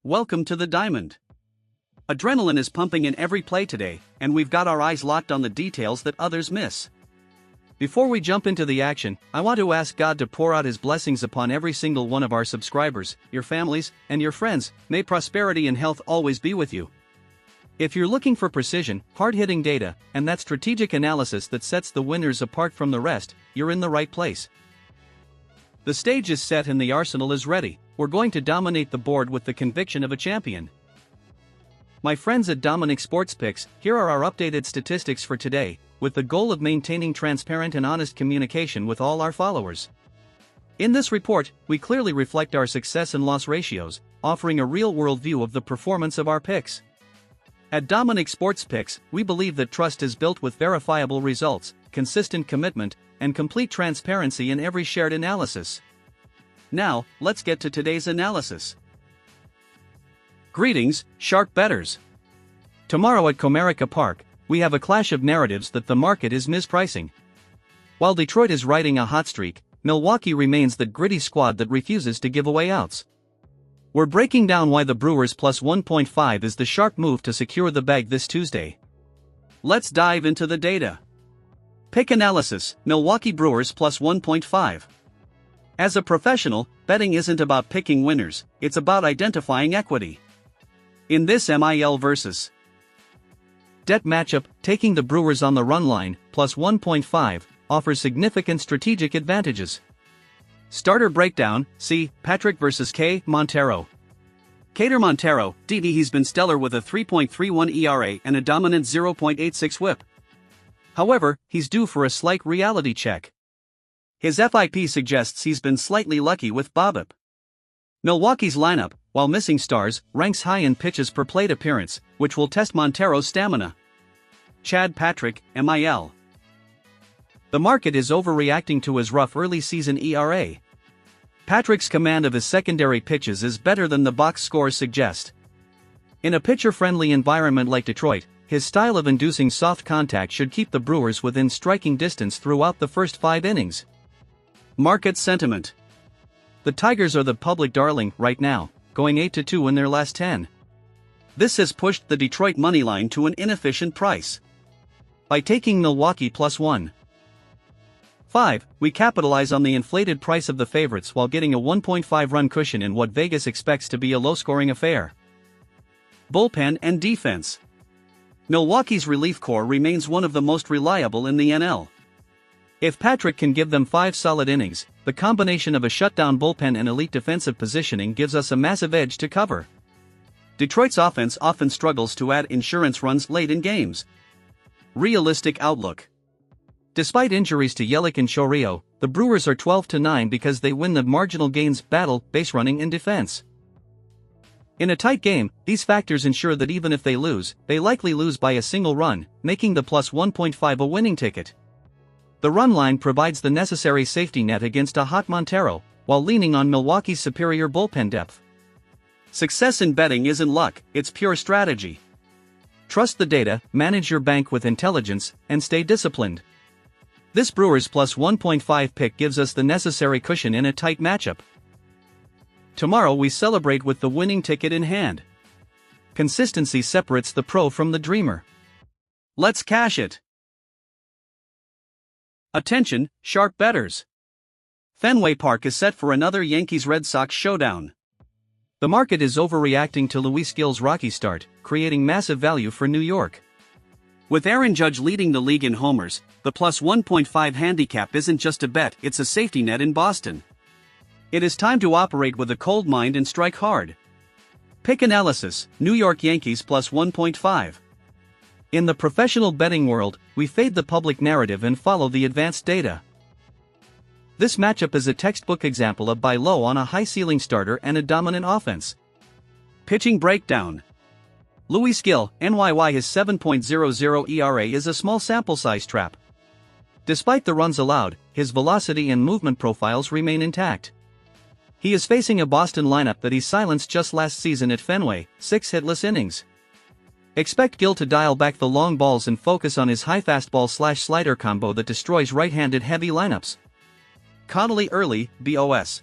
welcome to the diamond. Adrenaline is pumping in every play today, and we've got our eyes locked on the details that others miss. Before we jump into the action, I want to ask God to pour out His blessings upon every single one of our subscribers, your families, and your friends. May prosperity and health always be with you. If you're looking for precision, hard-hitting data, and that strategic analysis that sets the winners apart from the rest, you're in the right place. The stage is set and the arsenal is ready. We're going to dominate the board with the conviction of a champion. My friends at Dominic Sports Picks, here are our updated statistics for today, with the goal of maintaining transparent and honest communication with all our followers. In this report, we clearly reflect our success and loss ratios, offering a real-world view of the performance of our picks. At Dominic Sports Picks, we believe that trust is built with verifiable results, consistent commitment, and complete transparency in every shared analysis. Now, let's get to today's analysis. Greetings, sharp bettors. Tomorrow at Comerica Park, we have a clash of narratives that the market is mispricing. While Detroit is riding a hot streak, Milwaukee remains that gritty squad that refuses to give away outs. We're breaking down why the Brewers plus 1.5 is the sharp move to secure the bag this Tuesday. Let's dive into the data. Pick analysis, Milwaukee Brewers plus 1.5. As a professional, betting isn't about picking winners, it's about identifying equity. In this MIL versus debt matchup, taking the Brewers on the run line, plus 1.5, offers significant strategic advantages. Starter breakdown, C. Patrick vs. K. Montero. Kader Montero, DD. He's been stellar with a 3.31 ERA and a dominant 0.86 whip. However, he's due for a slight reality check. His FIP suggests he's been slightly lucky with BOBIP. Milwaukee's lineup, while missing stars, ranks high in pitches per plate appearance, which will test Montero's stamina. Chad Patrick, MIL. The market is overreacting to his rough early season ERA. Patrick's command of his secondary pitches is better than the box scores suggest. In a pitcher-friendly environment like Detroit, his style of inducing soft contact should keep the Brewers within striking distance throughout the first 5 innings. Market sentiment. The Tigers are the public darling right now, going 8-2 in their last 10. This has pushed the Detroit moneyline to an inefficient price. By taking Milwaukee plus 1.5, we capitalize on the inflated price of the favorites while getting a 1.5 run cushion in what Vegas expects to be a low-scoring affair. Bullpen and defense. Milwaukee's relief corps remains one of the most reliable in the NL. If Patrick can give them 5 solid innings, the combination of a shutdown bullpen and elite defensive positioning gives us a massive edge to cover. Detroit's offense often struggles to add insurance runs late in games. Realistic outlook. Despite injuries to Yelich and Chourio, the Brewers are 12-9 because they win the marginal gains battle, base running and defense. In a tight game, these factors ensure that even if they lose, they likely lose by a single run, making the plus 1.5 a winning ticket. The run line provides the necessary safety net against a hot Montero, while leaning on Milwaukee's superior bullpen depth. Success in betting isn't luck, it's pure strategy. Trust the data, manage your bank with intelligence, and stay disciplined. This Brewers plus 1.5 pick gives us the necessary cushion in a tight matchup. Tomorrow we celebrate with the winning ticket in hand. Consistency separates the pro from the dreamer. Let's cash it. Attention, sharp bettors. Fenway Park is set for another Yankees-Red Sox showdown. The market is overreacting to Luis Gil's rocky start, creating massive value for New York. With Aaron Judge leading the league in homers, the plus 1.5 handicap isn't just a bet, it's a safety net in Boston. It is time to operate with a cold mind and strike hard. Pick analysis, New York Yankees plus 1.5. In the professional betting world, we fade the public narrative and follow the advanced data. This matchup is a textbook example of buy low on a high-ceiling starter and a dominant offense. Pitching breakdown. Luis Gil, NYY. His 7.00 ERA is a small sample size trap. Despite the runs allowed, his velocity and movement profiles remain intact. He is facing a Boston lineup that he silenced just last season at Fenway, 6 hitless innings. Expect Gil to dial back the long balls and focus on his high fastball/slider combo that destroys right-handed heavy lineups. Connolly early, BOS.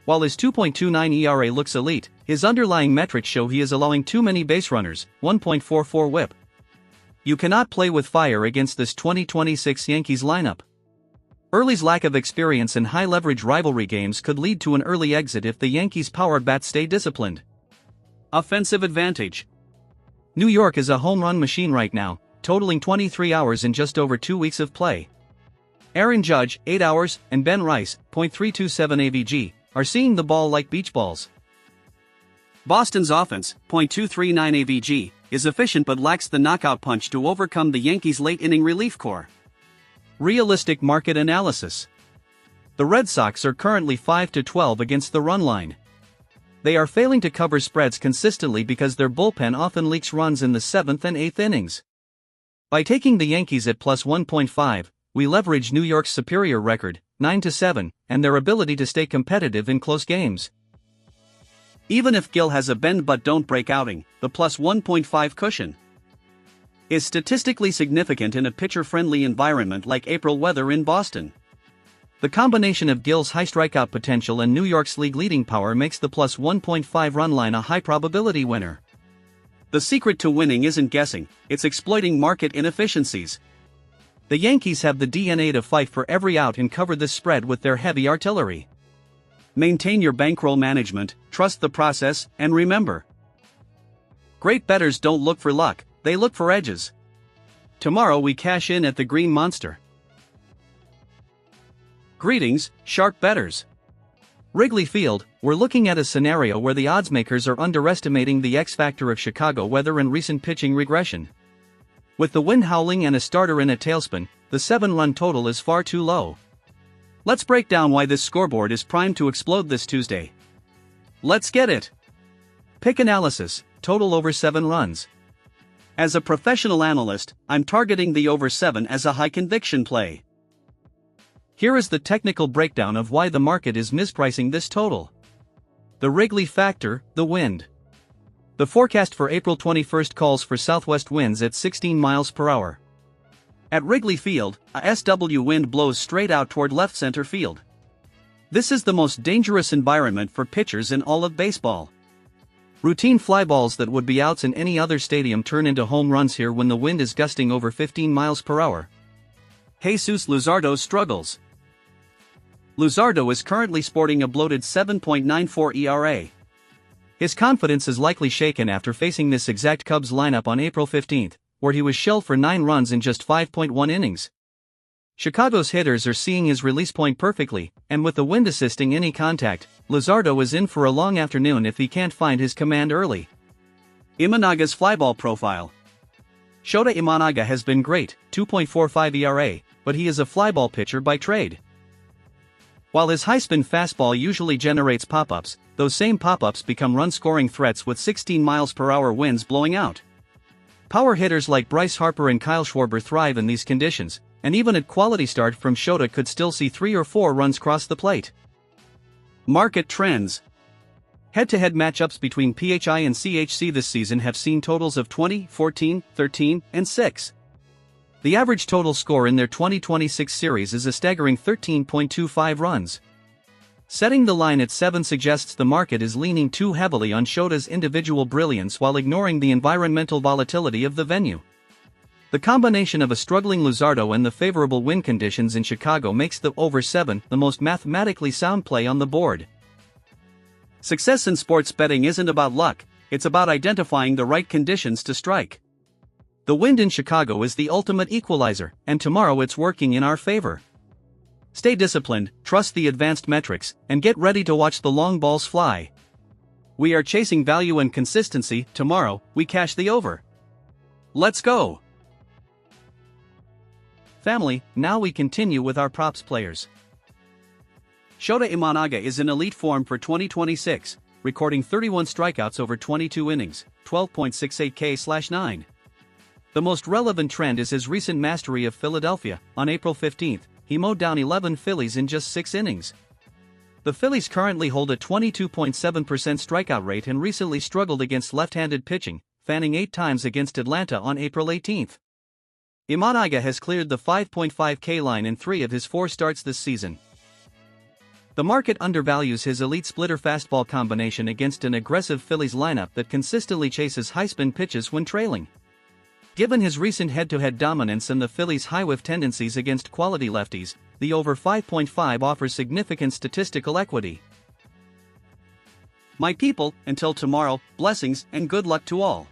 While his 2.29 ERA looks elite, his underlying metrics show he is allowing too many base runners, 1.44 whip. You cannot play with fire against this 2026 Yankees lineup. Early's lack of experience in high-leverage rivalry games could lead to an early exit if the Yankees' power bats stay disciplined. Offensive advantage. New York is a home run machine right now, totaling 23 hours in just over 2 weeks of play. Aaron Judge, 8 hours, and Ben Rice, .327 AVG, are seeing the ball like beach balls. Boston's offense, .239 AVG, is efficient but lacks the knockout punch to overcome the Yankees' late-inning relief corps. Realistic market analysis. The Red Sox are currently 5-12 against the run line. They are failing to cover spreads consistently because their bullpen often leaks runs in the 7th and 8th innings. By taking the Yankees at plus 1.5, we leverage New York's superior record, 9-7, and their ability to stay competitive in close games. Even if Gil has a bend-but-don't-break outing, the plus 1.5 cushion is statistically significant in a pitcher-friendly environment like April weather in Boston. The combination of Gil's high strikeout potential and New York's league-leading power makes the plus 1.5 run line a high-probability winner. The secret to winning isn't guessing, it's exploiting market inefficiencies. The Yankees have the DNA to fight for every out and cover this spread with their heavy artillery. Maintain your bankroll management, trust the process, and remember: great bettors don't look for luck, they look for edges. Tomorrow we cash in at the Green Monster. Greetings, sharp bettors. Wrigley Field, we're looking at a scenario where the oddsmakers are underestimating the X factor of Chicago weather and recent pitching regression. With the wind howling and a starter in a tailspin, the 7-run total is far too low. Let's break down why this scoreboard is primed to explode this Tuesday. Let's get it. Pick analysis, total over 7 runs. As a professional analyst, I'm targeting the over 7 as a high conviction play. Here is the technical breakdown of why the market is mispricing this total. The Wrigley factor, the wind. The forecast for April 21st calls for southwest winds at 16 miles per hour. At Wrigley Field, a SW wind blows straight out toward left center field. This is the most dangerous environment for pitchers in all of baseball. Routine fly balls that would be outs in any other stadium turn into home runs here when the wind is gusting over 15 miles per hour. Jesus Luzardo struggles. Luzardo is currently sporting a bloated 7.94 ERA. His confidence is likely shaken after facing this exact Cubs lineup on April 15, where he was shelled for 9 runs in just 5.1 innings. Chicago's hitters are seeing his release point perfectly, and with the wind assisting any contact, Luzardo is in for a long afternoon if he can't find his command early. Imanaga's flyball profile. Shota Imanaga has been great, 2.45 ERA, but he is a flyball pitcher by trade. While his high-spin fastball usually generates pop-ups, those same pop-ups become run-scoring threats with 16 miles per hour winds blowing out. Power hitters like Bryce Harper and Kyle Schwarber thrive in these conditions, and even at quality start from Shota could still see 3 or 4 runs cross the plate. Market trends. Head-to-head matchups between PHI and CHC this season have seen totals of 20, 14, 13, and 6. The average total score in their 2026 series is a staggering 13.25 runs. Setting the line at 7 suggests the market is leaning too heavily on Shota's individual brilliance while ignoring the environmental volatility of the venue. The combination of a struggling Luzardo and the favorable wind conditions in Chicago makes the over 7 the most mathematically sound play on the board. Success in sports betting isn't about luck, it's about identifying the right conditions to strike. The wind in Chicago is the ultimate equalizer, and tomorrow it's working in our favor. Stay disciplined, trust the advanced metrics, and get ready to watch the long balls fly. We are chasing value and consistency. Tomorrow, we cash the over. Let's go! Family, now we continue with our props players. Shota Imanaga is in elite form for 2026, recording 31 strikeouts over 22 innings, 12.68 K/9. The most relevant trend is his recent mastery of Philadelphia. On April 15, he mowed down 11 Phillies in just 6 innings. The Phillies currently hold a 22.7% strikeout rate and recently struggled against left-handed pitching, fanning 8 times against Atlanta on April 18. Imanaga has cleared the 5.5 K line in 3 of his 4 starts this season. The market undervalues his elite splitter fastball combination against an aggressive Phillies lineup that consistently chases high-spin pitches when trailing. Given his recent head-to-head dominance and the Phillies' high-whiff tendencies against quality lefties, the over 5.5 offers significant statistical equity. My people, until tomorrow, blessings and good luck to all.